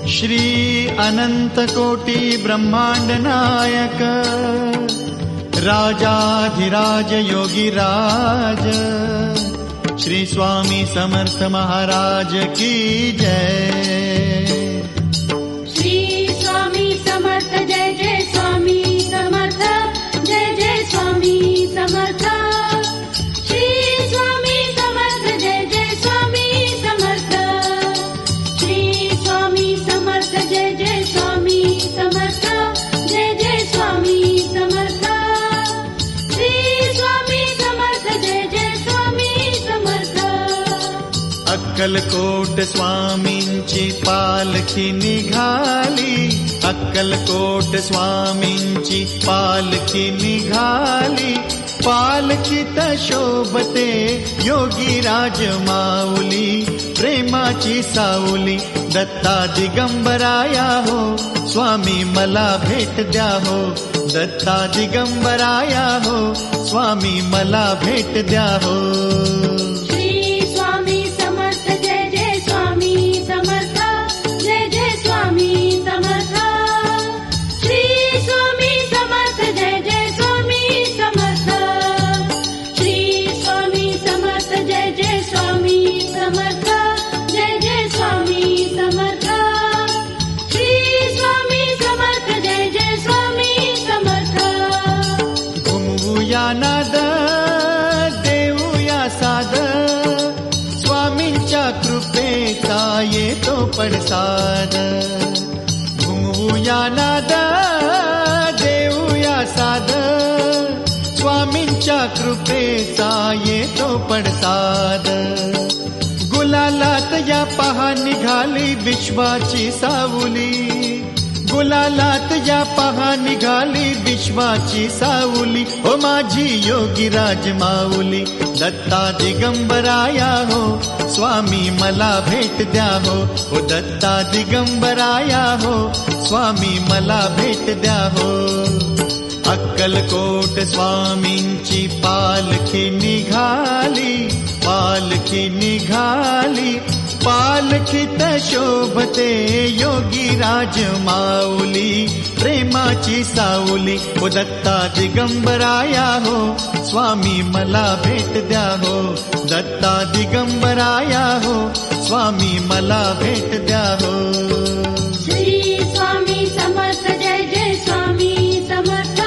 श्री अनंत कोटी ब्रह्मांड नायक राजाधिराज योगीराज श्री स्वामी समर्थ महाराज की जय। श्री स्वामी समर्थ जय जय स्वामी समर्थ जय जय स्वामी समर्थ। श्री स्वामी समर्थ जय जय स्वामी समर्थ। श्री स्वामी समर्थ जय जय स्वामी समर्थ जय जय स्वामी समर्थ। श्री स्वामी समर्थ जय जय स्वामी समर्थ। अक्कलकोट स्वामींची पालखी निघाली, अक्कलकोट स्वामींची पालखी निघाली, पालखीत शोभते योगीराज माऊली, प्रेमाची सावली दत्ता दिगंबराया हो, स्वामी मला भेट द्या हो, दत्ता दिगंबराया हो, स्वामी मला भेट द्या हो। श्री स्वामी समर्थ जय जय स्वामी समर्थ जय जय स्वामी समर्थ। श्री स्वामी समर्थ जय जय स्वामी समर्थ। श्री स्वामी समर्थ जय जय स्वामी समर्थ जय जय स्वामी समर्थ। श्री स्वामी समर्थ जय जय स्वामी समर्थ। घुमवूया नाद देऊया साद, स्वामींच्या कृपेचा येतो पडसाद। घुमवूया नाद देऊया साद, स्वामींच्या कृपेचा येतो पडसाद। गुलालात या पहा निघाली विश्वाची सावली, गुलालात या पहा निघाली विश्वाची सावली, ओ माझी योगीराज माऊली दत्ता दिगंबराया हो, स्वामी मला भेट द्या हो, ओ दत्ता दिगंबराया हो, स्वामी मला भेट द्या हो। अक्कलकोट स्वामींची पालखी निघाली, पालखी निघाली, पालखीत शोभते योगीराज माऊली, प्रेमाची सावली ओ दत्ता दिगंबराया हो, स्वामी मला भेट द्या हो, दत्ता दिगंबराया हो, स्वामी मला भेट द्या हो। श्री स्वामी समर्थ जय जय स्वामी समर्थ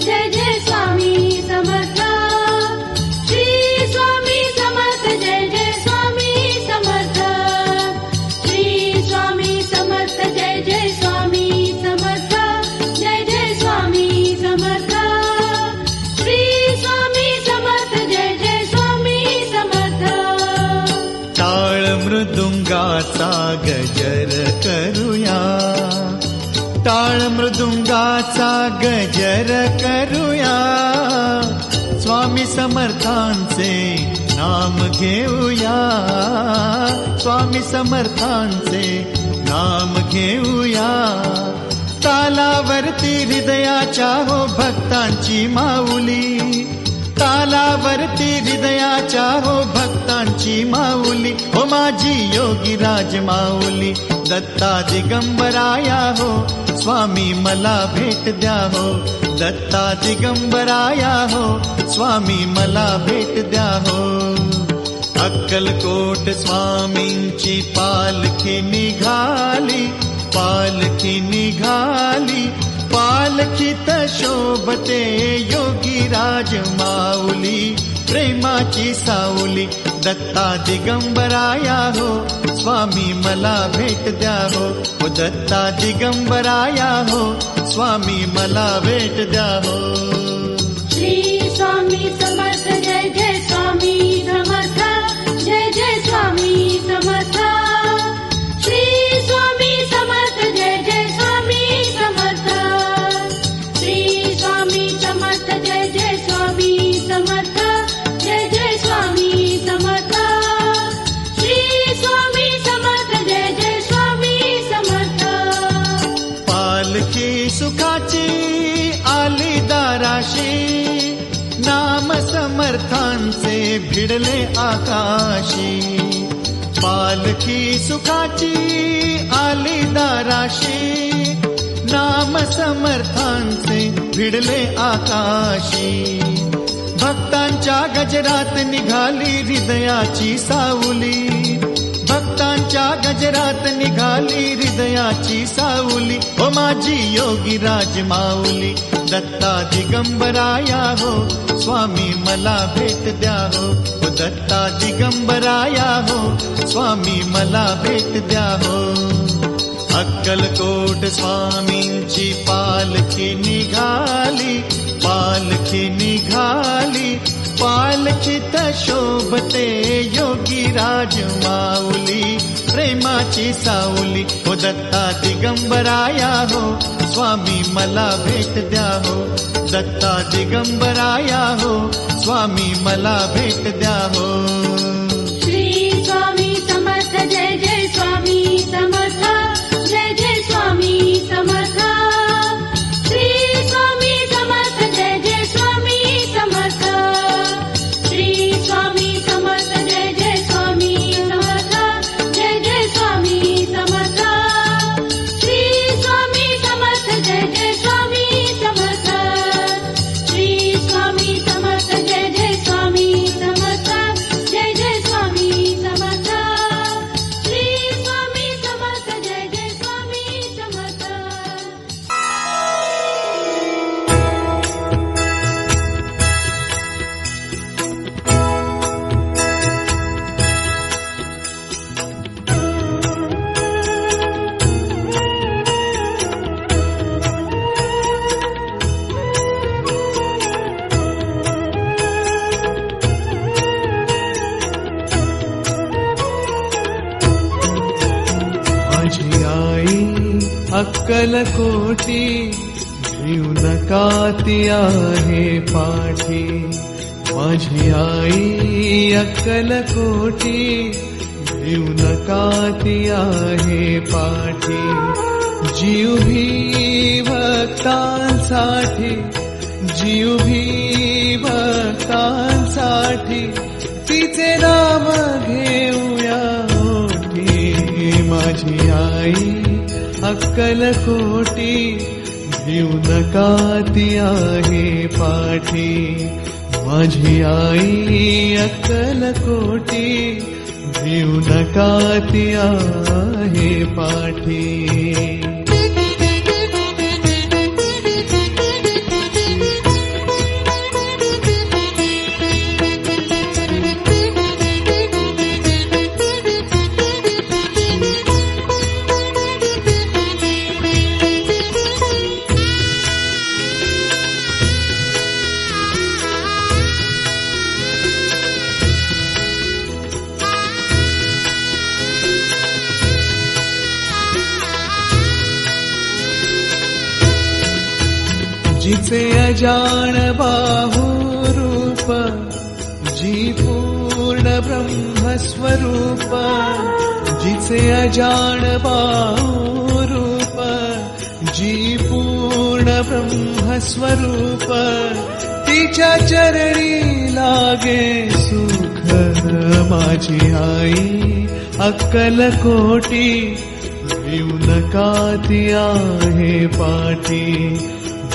जय जय स्वामी समर्थ। श्री स्वामी समर्थ जय जय स्वामी समर्थ। श्री स्वामी समर्थ जय जय स्वामी समर्थ जय जय स्वामी समर्थ। श्री स्वामी समर्थ जय जय स्वामी समर्थ। टाळ मृदुंगाचा गजर करूया, टाळ मृदुंगाचा गजर करूया, स्वामी समर्थांचे नाम घेऊया, स्वामी समर्थांचे नाम घेऊया। तालावरती हृदयाच्या हो भक्तांची माऊली, तालावरती हृदयाच्या हो भक्तांची माऊली, हो माझी योगीराज माऊली दत्ता दिगंबराया हो, स्वामी मला भेट द्या हो, दत्ता दिगंबराया हो, स्वामी मला भेट द्या हो। अक्कलकोट स्वामींची पालखी निघाली, पालखी निघाली, पालखीत शोभते योगीराज माऊली, प्रेमाची सावली दत्ता दिगंबराया हो, स्वामी मला भेट द्या हो, ओ दत्ता दिगंबराया हो, स्वामी मला भेट द्या हो। श्री स्वामी समर्थ जय जय स्वामी समर्थ जय जय स्वामी समर्थ। श्री स्वामी समर्थ जय जय स्वामी समर्थ। श्री स्वामी समर्थ जय जय स्वामी समर्थ जय जय स्वामी समर्थ। श्री स्वामी समर्थ जय जय स्वामी समर्थ। पालखी सुखाची आली दाराशी, नाम समर्थांचे भिडले आकाशी. पालखी सुखाची आली दाराशी, नाम समर्थांचे भिडले आकाशी. भक्तांच्या गजरात निघाली हृदयाची सावली, भक्तांच्या गजरात निघाली हृदयाची सावली. ओ माझी योगी राज माऊली, दत्ता दिगंबराया हो, स्वामी मला भेट द्या हो. ओ दत्ता दिगंबराया हो, स्वामी मला भेट द्या हो. अक्कलकोट स्वामींची पालखी निघाली, पालखी निघाली. पालखीत शोभते योगी राज माऊली, प्रेमाची सावली. हो दत्ता दिगंबराया हो, स्वामी मला भेट द्या हो. दत्ता दिगंबराया हो, स्वामी मला भेट द्या हो. श्री स्वामी समर्थ, जय जय स्वामी समर्थ, जय जय स्वामी समर्थ. श्री स्वामी समर्थ, जय जय स्वामी समर्थ. श्री स्वामी समर्थ, जय जय स्वामी समर्थ, जय जय स्वामी समर्थ. श्री स्वामी समर्थ, जय जय स्वामी समर्थ. श्री स्वामी समर्थ, जय जय स्वामी समर्थ, जय जय स्वामी समर्थ. श्री स्वामी समर्थ, जय जय स्वामी समर्थ. माझी आई अक्कलकोटी, जीव नका ती आहे पाठी. माझी आई अक्कलकोटी, जीव नका ती आहे पाठी. जीव भी भक्तांसाठी, जीव भी भक्तांसाठी, तिचे नाम घेऊया ओठी. माझी आई अक्कलकोटी, जीव नका ती आहे पाठी. माझी आई अक्कलकोटी, जीव नका ती आहे पाठी. जिचे अजान बाहु रूप, जी पूर्ण ब्रह्मस्वरूप. जिचे अजान बाहु रूप, जी पूर्ण ब्रह्मस्वरूप. तिच्या चरणी लागे सुख. माझी आई अक्कलकोटी, जीव नका ती आहे पाठी.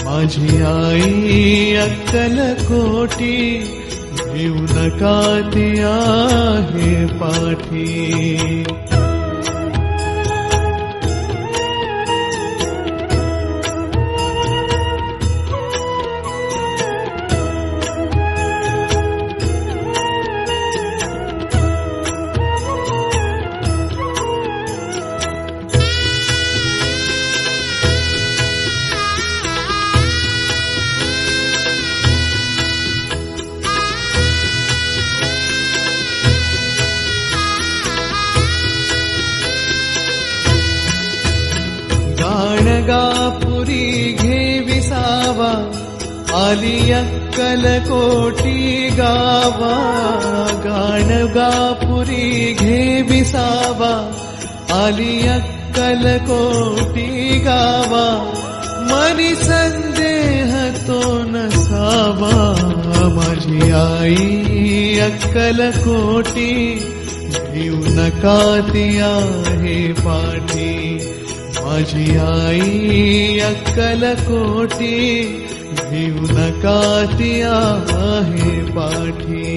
माझी आई अक्कलकोटी, जीव नका ती आहे पाठी. गाणगापुरी घे विसावा, आली अक्कलकोटी गावा. गाणगापुरी घे विसावा, आली अक्कलकोटी गावा. मनी संदेह तो नसावा, माझी आई अक्कलकोटी घेऊ नका ती आहे पाठी, माझी आई अक्कलकोटी घेऊ नका ती आहे पाठी.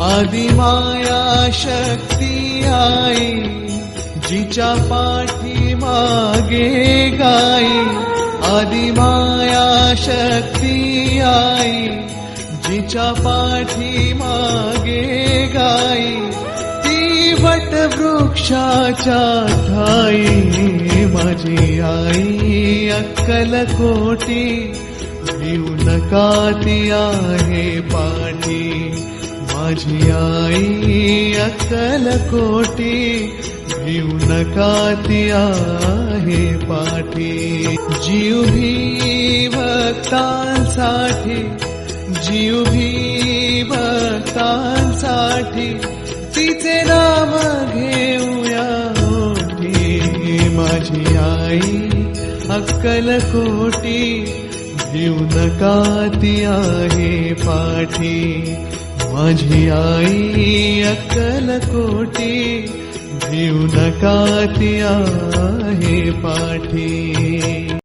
आदिमाया शक्ती आई, जिच्या पाठी मागे गाई, आदिमाया शक्ती आई, जिच्या पाठी मागे गाई, ती वटवृक्षाच्या ठाई, माझी आई अक्कलकोटी घेऊ नका ती आहे पाठी, माझी आई अक्कलकोटी घेऊ नका ती आहे पाठी. जीव भी भक्तांसाठी, जीव भी भक्तांसाठी, तिचे नाम घेऊया ओठी, माझी आई अक्कलकोटी घेऊ नका ती आहे पाठी, माझी आई अक्कलकोटी घेऊ नका ती आहे पाठी.